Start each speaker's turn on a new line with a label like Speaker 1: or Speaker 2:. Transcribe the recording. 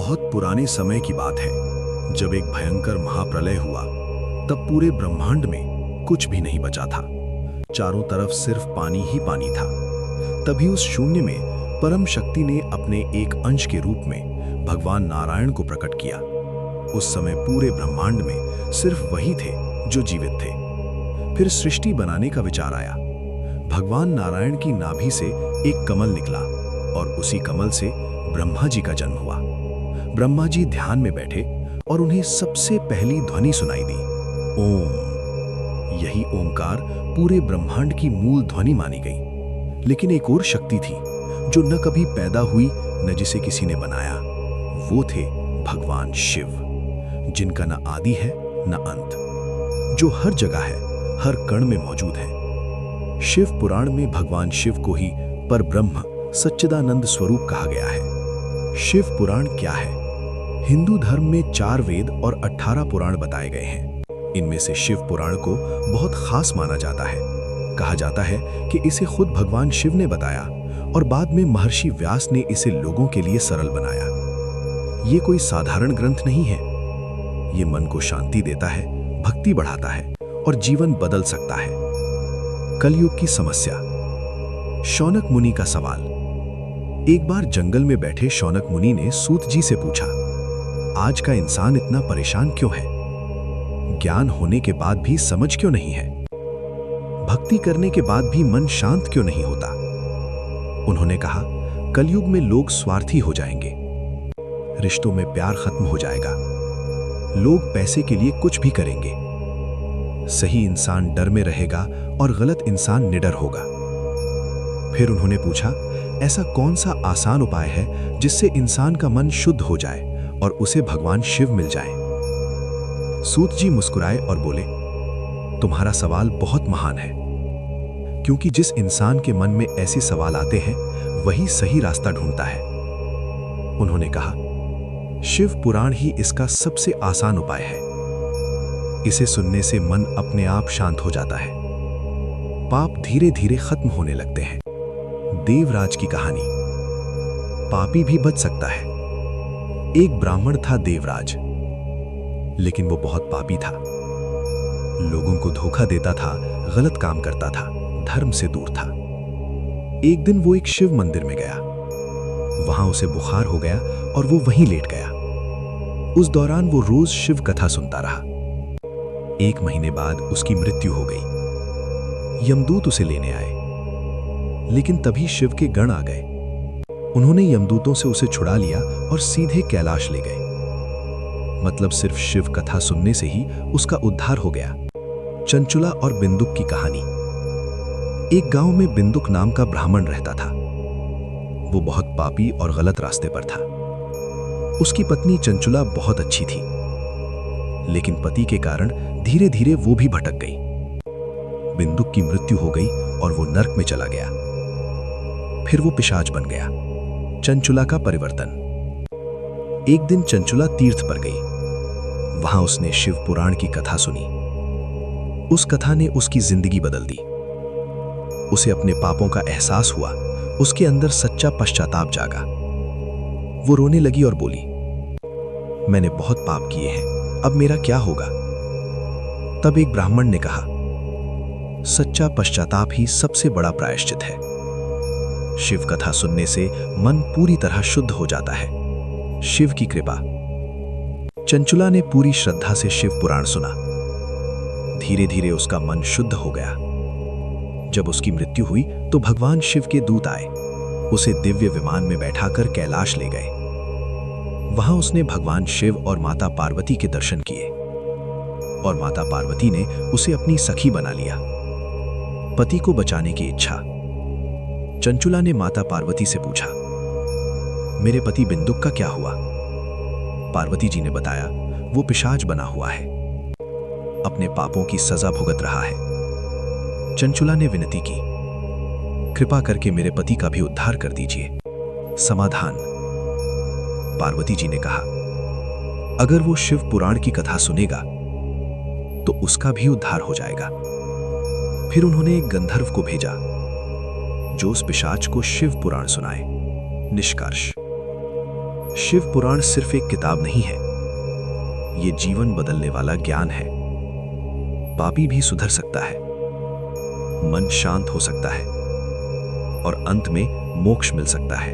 Speaker 1: बहुत पुराने समय की बात है, जब एक भयंकर महाप्रलय हुआ। तब पूरे ब्रह्मांड में कुछ भी नहीं बचा था। चारों तरफ सिर्फ पानी ही पानी था। तभी उस शून्य में परम शक्ति ने अपने एक अंश के रूप में भगवान नारायण को प्रकट किया। उस समय पूरे ब्रह्मांड में सिर्फ वही थे जो जीवित थे। फिर सृष्टि बनाने का विचार आया। भगवान नारायण की नाभि से एक कमल निकला और उसी कमल से ब्रह्मा जी का जन्म हुआ। ब्रह्मा जी ध्यान में बैठे और उन्हें सबसे पहली ध्वनि सुनाई दी, ओम। यही ओंकार पूरे ब्रह्मांड की मूल ध्वनि मानी गई। लेकिन एक और शक्ति थी जो न कभी पैदा हुई न जिसे किसी ने बनाया। वो थे भगवान शिव, जिनका न आदि है न अंत, जो हर जगह है, हर कण में मौजूद है। शिव पुराण में भगवान शिव को ही परब्रह्म सच्चिदानंद स्वरूप कहा गया है। शिव पुराण क्या है? हिंदू धर्म में 4 वेद और 18 पुराण बताए गए हैं। इनमें से शिव पुराण को बहुत खास माना जाता है। कहा जाता है कि इसे खुद भगवान शिव ने बताया और बाद में महर्षि व्यास ने इसे लोगों के लिए सरल बनाया। ये कोई साधारण ग्रंथ नहीं है। ये मन को शांति देता है, भक्ति बढ़ाता है और जीवन बदल सकता है। कलयुग की समस्या। शौनक मुनि का सवाल। एक बार जंगल में बैठे शौनक मुनि ने सूत जी से पूछा, आज का इंसान इतना परेशान क्यों है? ज्ञान होने के बाद भी समझ क्यों नहीं है? भक्ति करने के बाद भी मन शांत क्यों नहीं होता? उन्होंने कहा, कलयुग में लोग स्वार्थी हो जाएंगे, रिश्तों में प्यार खत्म हो जाएगा, लोग पैसे के लिए कुछ भी करेंगे, सही इंसान डर में रहेगा और गलत इंसान निडर होगा। फिर उन्होंने पूछा, ऐसा कौन सा आसान उपाय है जिससे इंसान का मन शुद्ध हो जाए और उसे भगवान शिव मिल जाए? सूत जी मुस्कुराए और बोले, तुम्हारा सवाल बहुत महान है, क्योंकि जिस इंसान के मन में ऐसे सवाल आते हैं वही सही रास्ता ढूंढता है। उन्होंने कहा, शिव पुराण ही इसका सबसे आसान उपाय है। इसे सुनने से मन अपने आप शांत हो जाता है, पाप धीरे धीरे खत्म होने लगते हैं। देवराज की कहानी। पापी भी बच सकता है। एक ब्राह्मण था देवराज, लेकिन वो बहुत पापी था। लोगों को धोखा देता था, गलत काम करता था, धर्म से दूर था। एक दिन वो एक शिव मंदिर में गया। वहां उसे बुखार हो गया और वो वहीं लेट गया। उस दौरान वो रोज शिव कथा सुनता रहा। 1 महीने बाद उसकी मृत्यु हो गई। यमदूत उसे लेने आए, लेकिन तभी शिव के गण आ गए। उन्होंने यमदूतों से उसे छुड़ा लिया और सीधे कैलाश ले गए। मतलब सिर्फ शिव कथा सुनने से ही उसका उद्धार हो गया। चंचुला और बिंदुक की कहानी। एक गांव में बिंदुक नाम का ब्राह्मण रहता था। वो बहुत पापी और गलत रास्ते पर था। उसकी पत्नी चंचुला बहुत अच्छी थी, लेकिन पति के कारण धीरे धीरे वो भी भटक गई। बिंदुक की मृत्यु हो गई और वो नर्क में चला गया। फिर वो पिशाच बन गया। चंचुला का परिवर्तन। एक दिन चंचुला तीर्थ पर गई। वहां उसने शिव पुराण की कथा सुनी। उस कथा ने उसकी जिंदगी बदल दी। उसे अपने पापों का एहसास हुआ। उसके अंदर सच्चा पश्चाताप जागा। वो रोने लगी और बोली, मैंने बहुत पाप किए हैं, अब मेरा क्या होगा? तब एक ब्राह्मण ने कहा, सच्चा पश्चाताप ही सबसे बड़ा प्रायश्चित है। शिव कथा सुनने से मन पूरी तरह शुद्ध हो जाता है। शिव की कृपा। चंचुला ने पूरी श्रद्धा से शिव पुराण सुना। धीरे धीरे उसका मन शुद्ध हो गया। जब उसकी मृत्यु हुई तो भगवान शिव के दूत आए। उसे दिव्य विमान में बैठाकर कैलाश ले गए। वहां उसने भगवान शिव और माता पार्वती के दर्शन किए और माता पार्वती ने उसे अपनी सखी बना लिया। पति को बचाने की इच्छा। चंचुला ने माता पार्वती से पूछा, मेरे पति बिंदुक का क्या हुआ? पार्वती जी ने बताया, वो पिशाच बना हुआ है, अपने पापों की सजा भुगत रहा है। चंचुला ने विनती की, कृपा करके मेरे पति का भी उद्धार कर दीजिए। समाधान। पार्वती जी ने कहा, अगर वो शिव पुराण की कथा सुनेगा तो उसका भी उद्धार हो जाएगा। फिर उन्होंने एक गंधर्व को भेजा जो उस पिशाच को शिव पुराण सुनाए। निष्कर्ष, शिव पुराण सिर्फ एक किताब नहीं है, ये जीवन बदलने वाला ज्ञान है। पापी भी सुधर सकता है, मन शांत हो सकता है और अंत में मोक्ष मिल सकता है।